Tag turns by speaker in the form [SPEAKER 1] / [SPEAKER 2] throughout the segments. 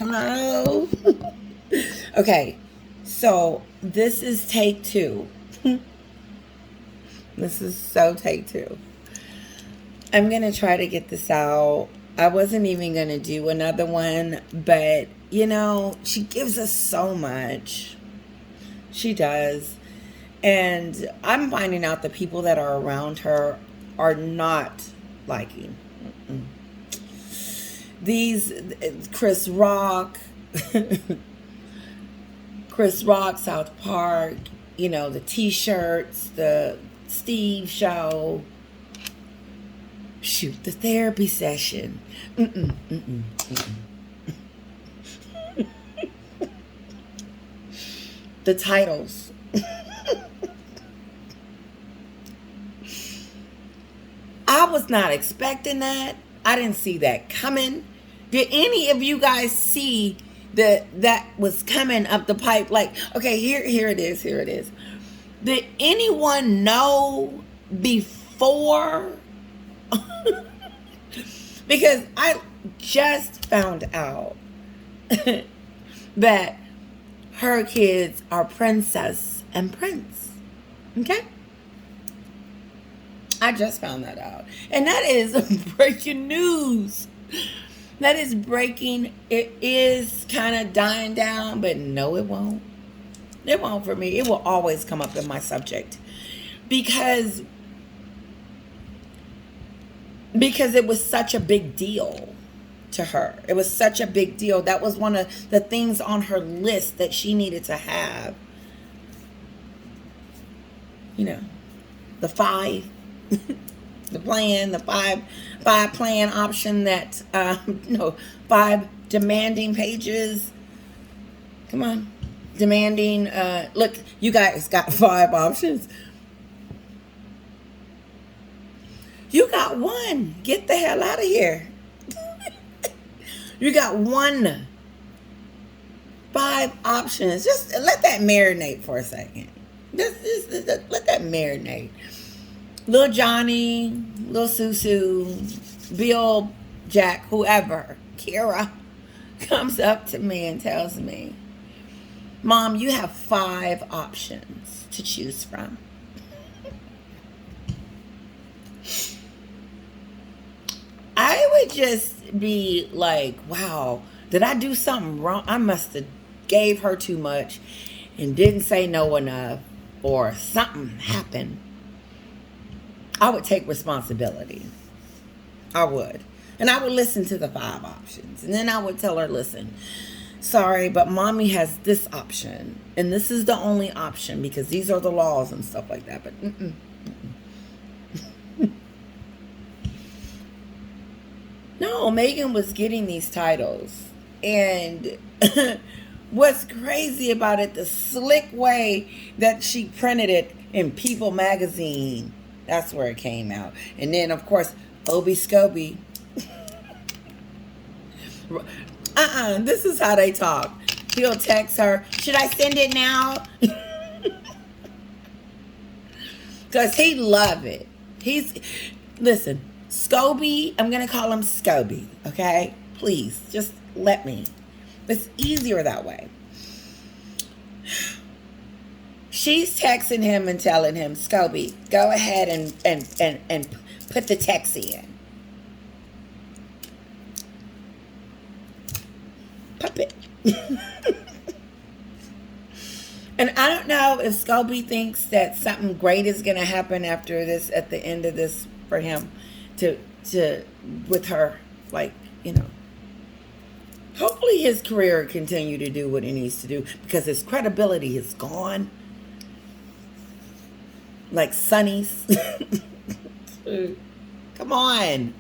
[SPEAKER 1] Hello. Okay, so this is take two. This is so take two. I'm going to try to get this out. I wasn't even going to do another one, but she gives us so much. She does. And I'm finding out the people that are around her are not liking. Mm-mm. These Chris Rock, South Park, the t-shirts, the Steve show, shoot, the therapy session. Mm-mm, mm-mm, mm-mm. The titles. I was not expecting that. I didn't see that coming. Did any of you guys see that was coming up the pipe? Like, okay, here it is. Did anyone know before? Because I just found out that her kids are Princess and Prince. Okay? I just found that out. And that is breaking news. That is breaking. It is kind of dying down, but no, it won't. It won't for me. It will always come up in my subject. Because it was such a big deal to her. It was such a big deal. That was one of the things on her list that she needed to have. The 5. The plan, the five plan option that, 5 demanding pages. Come on. Demanding, look, you guys got 5 options. You got 1. Get the hell out of here. You got 1. 5 options. Just let that marinate for a second. Just let that marinate. Little Johnny, little Susu, Bill, Jack, whoever, Kira, comes up to me and tells me, Mom, you have 5 options to choose from. I would just be like, wow, did I do something wrong? I must have gave her too much and didn't say no enough, or something happened. I would take responsibility. I would. And I would listen to the 5 options. And then I would tell her, listen, sorry, but mommy has this option. And this is the only option because these are the laws and stuff like that. But No, Meghan was getting these titles. And what's crazy about it, the slick way that she printed it in People magazine. That's where it came out. And then, of course, Obi Scobie. This is how they talk. He'll text her, should I send it now? Because he love it. Listen, Scobie, I'm going to call him Scobie, okay? Please, just let me. It's easier that way. She's texting him and telling him, Scobie, go ahead and put the text in. Puppet. And I don't know if Scobie thinks that something great is going to happen after this, at the end of this, for him with her, hopefully his career continue to do what he needs to do, because his credibility is gone. Like Sonny's. Come on.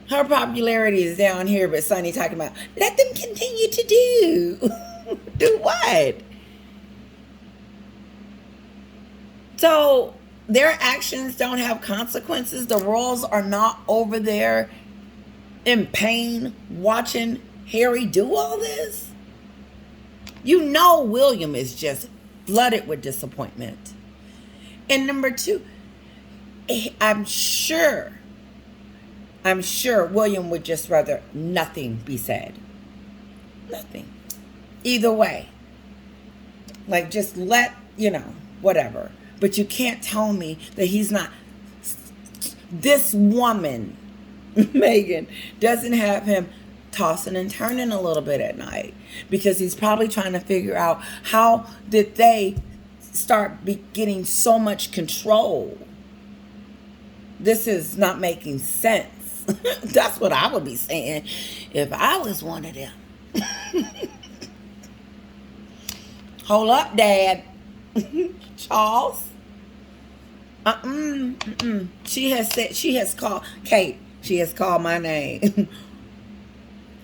[SPEAKER 1] Her popularity is down here, but Sonny talking about, let them continue to do. Do what? So their actions don't have consequences. The royals are not over there in pain watching Harry do all this. William is just flooded with disappointment. And number 2, I'm sure I'm sure William would just rather nothing be said. Nothing. Either way. Like, just let, whatever. But you can't tell me that he's not. This woman, Meghan, doesn't have him tossing and turning a little bit at night, because he's probably trying to figure out how did they start getting so much control. This is not making sense. That's what I would be saying if I was one of them. Hold up, Dad. Charles. She has called Kate. She has called my name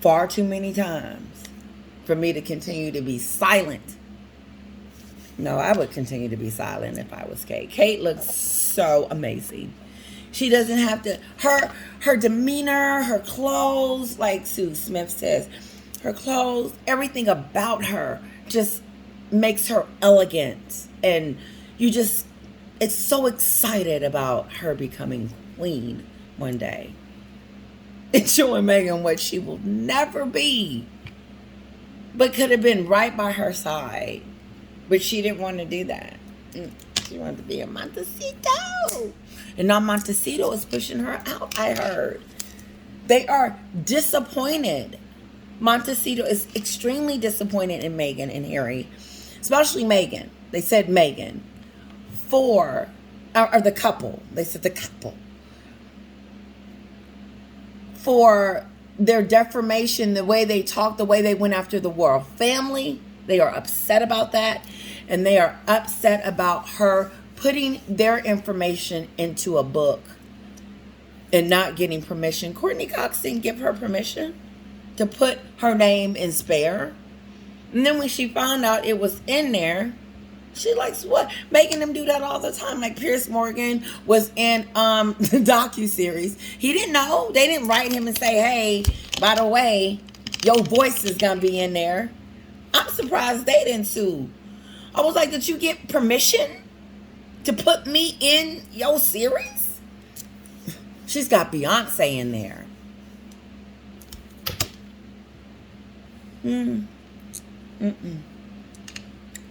[SPEAKER 1] far too many times for me to continue to be silent. No, I would continue to be silent if I was Kate. Kate looks so amazing. She doesn't have to, her demeanor, her clothes, like Sue Smith says, her clothes, everything about her just makes her elegant. And it's so excited about her becoming queen one day. It's showing Meghan what she will never be, but could have been right by her side. But she didn't want to do that. She wanted to be a Monticeto. And now Monticeto is pushing her out, I heard. They are disappointed. Montecito is extremely disappointed in Meghan and Harry. Especially Meghan. They said Meghan. Or the couple. They said the couple. For their defamation, the way they talked, the way they went after the royal family. They are upset about that. And they are upset about her putting their information into a book and not getting permission. Courtney Cox didn't give her permission to put her name in Spare. And then when she found out it was in there, she likes what? Making them do that all the time. Like Piers Morgan was in the docuseries. He didn't know. They didn't write him and say, hey, by the way, your voice is going to be in there. I'm surprised they didn't sue. I was like, did you get permission to put me in your series? She's got Beyonce in there.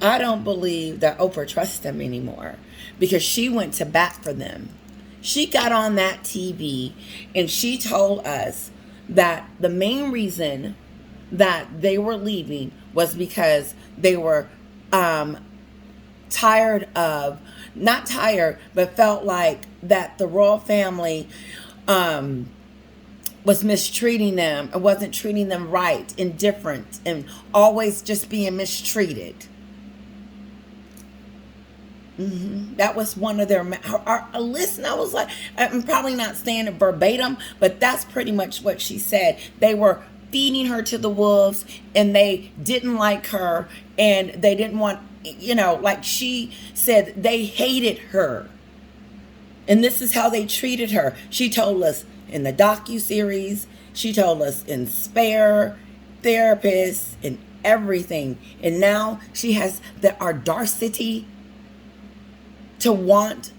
[SPEAKER 1] I don't believe that Oprah trusts them anymore, because she went to bat for them. She got on that TV and she told us that the main reason that they were leaving was because they were not tired, but felt like that the royal family was mistreating them and wasn't treating them right, indifferent, and always just being mistreated. That was one of their listen. I was like, I'm probably not saying it verbatim, but that's pretty much what she said. They were feeding her to the wolves, and they didn't like her, and they didn't want, like she said, they hated her. And this is how they treated her. She told us in the docuseries, she told us in Spare, therapists, and everything. And now she has the audacity to want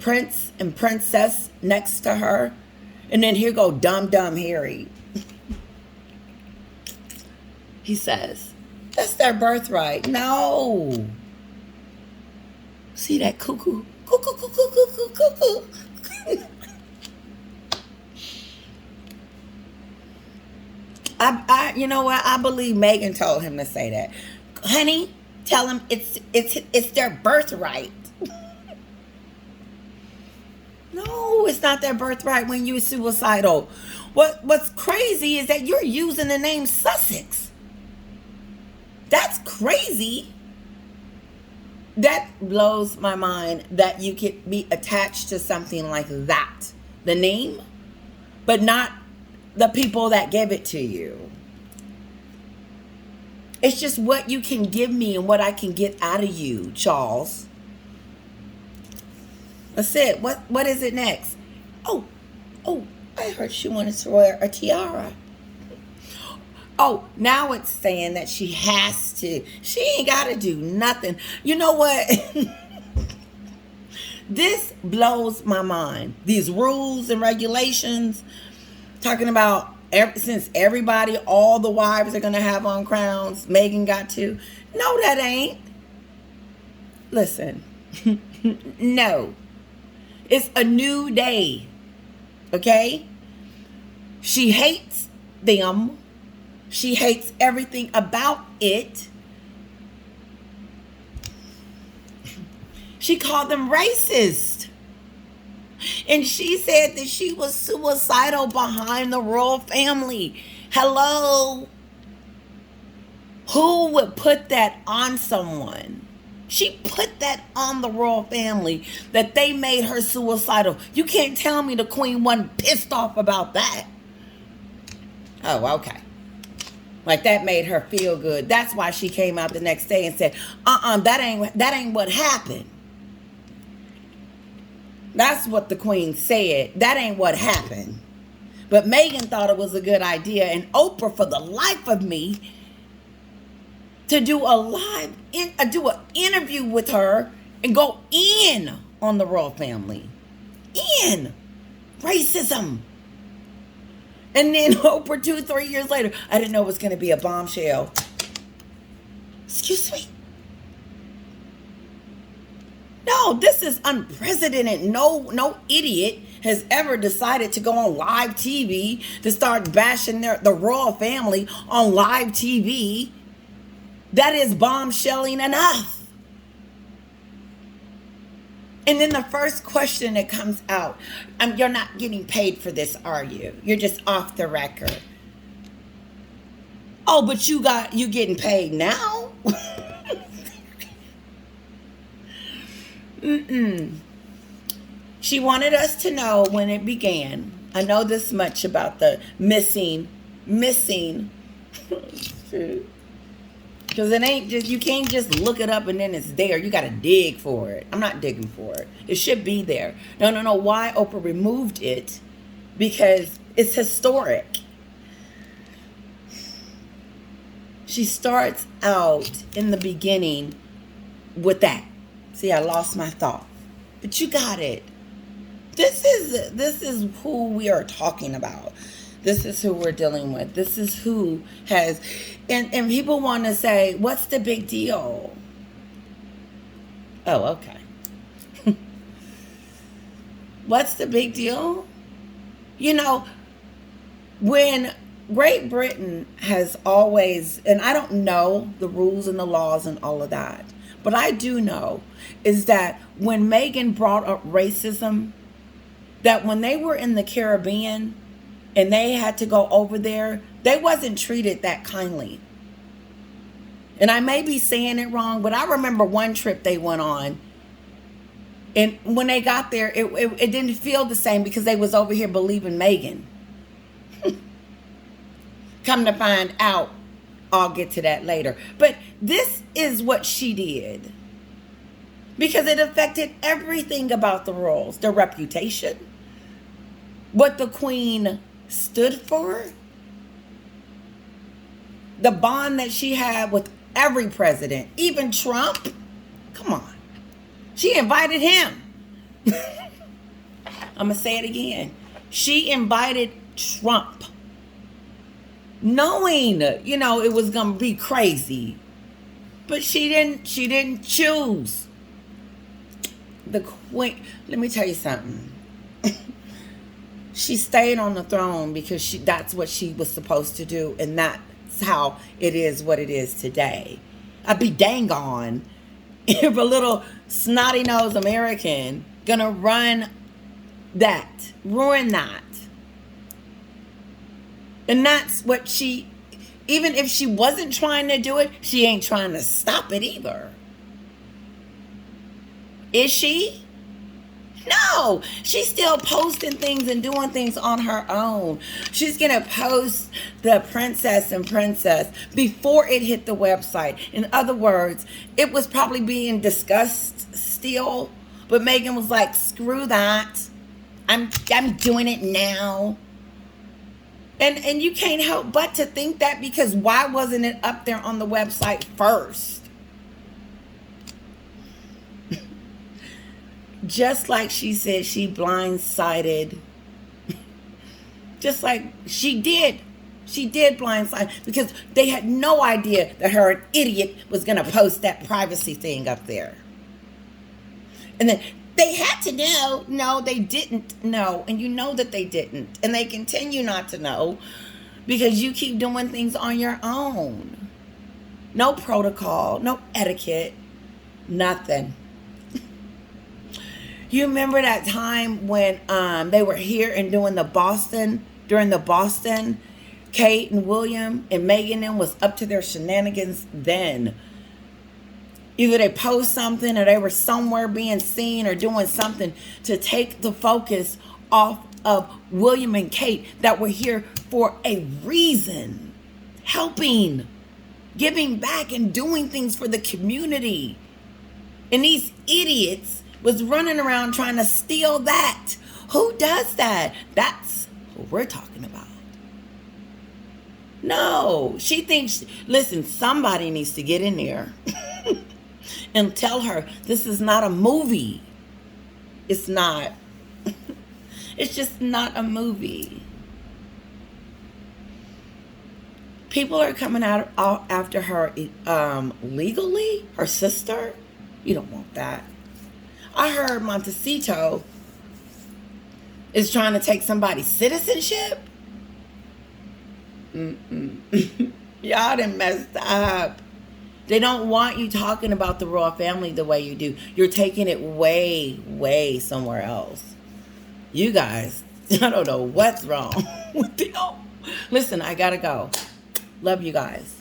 [SPEAKER 1] Prince and Princess next to her. And then here go dumb Harry. He says, that's their birthright. No. See that cuckoo? Cuckoo. You know what? I believe Meghan told him to say that. Honey, tell him it's their birthright. No, it's not their birthright when you're suicidal. What's crazy is that you're using the name Sussex. That's crazy. That blows my mind that you could be attached to something like that. The name, but not the people that gave it to you. It's just what you can give me and what I can get out of you, Charles. That's it. What is it next? Oh, I heard she wanted to wear a tiara. Oh, now it's saying that she has to. She ain't got to do nothing. You know what? This blows my mind. These rules and regulations talking about since everybody, all the wives are going to have on crowns, Meghan got to. No, that ain't. Listen, no. It's a new day, okay? She hates them. She hates everything about it. She called them racist. And she said that she was suicidal behind the royal family. Hello? Who would put that on someone? She put that on the royal family, that they made her suicidal. You can't tell me the queen wasn't pissed off about that. Oh, okay. Like that made her feel good. That's why she came out the next day and said, that ain't what happened. That's what the queen said. That ain't what happened. But Meghan thought it was a good idea, and Oprah, for the life of me, to do do an interview with her and go in on the royal family. In racism. And then Oprah 2-3 years later, I didn't know it was going to be a bombshell. Excuse me. No, this is unprecedented. No idiot has ever decided to go on live TV to start bashing the royal family on live TV. That is bombshelling enough. And then the first question that comes out, you're not getting paid for this, are you? You're just off the record. Oh, but you getting paid now? She wanted us to know when it began. I know this much about the missing. Because it ain't just, you can't just look it up and then it's there. You got to dig for it. I'm not digging for it. It should be there. No. Why Oprah removed it? Because it's historic. She starts out in the beginning with that. See, I lost my thought. But you got it. This is who we are talking about. This is who we're dealing with. This is who has, and people want to say, what's the big deal? Oh, okay. What's the big deal? You know, when Great Britain has always, and I don't know the rules and the laws and all of that, but I do know is that when Meghan brought up racism, that when they were in the Caribbean, and they had to go over there, they wasn't treated that kindly. And I may be saying it wrong, but I remember one trip they went on. And when they got there, it didn't feel the same because they was over here believing Meghan. Come to find out, I'll get to that later. But this is what she did. Because it affected everything about the royals. Their reputation. What the queen stood for, the bond that she had with every president, even Trump. Come on, she invited him. I'm gonna say it again. She invited Trump, knowing it was gonna be crazy, but she didn't choose the queen. Let me tell you something. She stayed on the throne because that's what she was supposed to do. And that's how it is what it is today. I'd be dang on if a little snotty-nosed American gonna ruin that. And that's what even if she wasn't trying to do it, she ain't trying to stop it either. Is she? No, she's still posting things and doing things on her own. She's going to post the Princess and Princess before it hit the website. In other words, it was probably being discussed still, but Meghan was like, screw that. I'm doing it now. And you can't help but to think that, because why wasn't it up there on the website first? Just like she said she blindsided, just like she did. She did blindside because they had no idea that her, an idiot, was going to post that privacy thing up there. And then they had to know. No, they didn't know. And you know that they didn't. And they continue not to know because you keep doing things on your own. No protocol, no etiquette, nothing. You remember that time when they were here and during the Boston, Kate and William and Meghan and was up to their shenanigans then. Either they post something or they were somewhere being seen or doing something to take the focus off of William and Kate that were here for a reason. Helping, giving back and doing things for the community. And these idiots was running around trying to steal that. Who does that? That's what we're talking about. No, she thinks, listen, somebody needs to get in there and tell her this is not a movie. It's not. It's just not a movie. People are coming out after her legally, her sister. You don't want that. I heard Monticeto is trying to take somebody's citizenship. Y'all done messed up. They don't want you talking about the royal family the way you do. You're taking it way, way somewhere else. You guys, I don't know what's wrong with you. Listen, I gotta go. Love you guys.